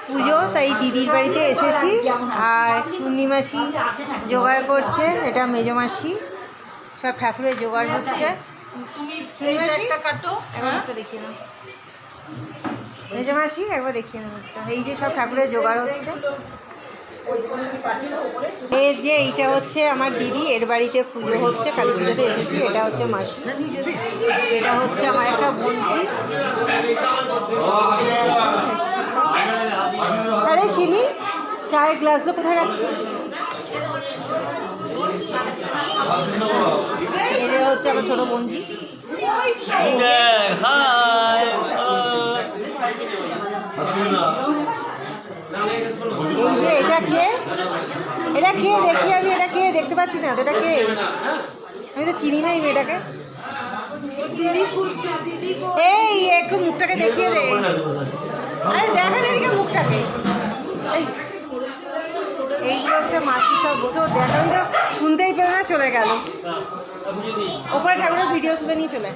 পুজো, তাই দিদির বাড়িতে এসেছি। আর চূর্ণিমাসি জোগাড় করছে, এটা মেজমাসি, সব ঠাকুরের জোগাড় হচ্ছে। দেখিয়ে নাও মেজমাসি, একবার দেখিয়ে নাও একটা। এই যে সব ঠাকুরের জোগাড় হচ্ছে। এর যে এইটা হচ্ছে আমার দিদি, এর বাড়িতে পুজো হচ্ছে, কালী পুজোতে এসেছি। এটা হচ্ছে মাসি, এটা হচ্ছে আমার একটা বংশী। আরে সিমি, চায়ের গ্লাসগুলো কোথায় রাখছিস? এটা হচ্ছে আমার ছোট বঞ্জি। এই যে এটা কে, এটা কে দেখি আমি, এটা কে দেখতে পাচ্ছি না তো, এটা কে? আমি তো চিনি না এই মেয়েটাকে। এই একটু মুখটাকে দেখিয়ে দে। আরে দেখা না এদিকে মুখটাকে। এইগুলো হচ্ছে মাছি সব বসে দেখাই তো, শুনতেই পেল না, চলে গেল ওপরে ঠাকুরের ভিডিও তুলে নিয়ে চলে।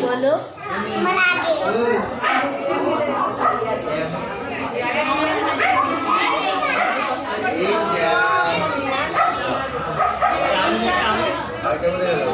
বলো I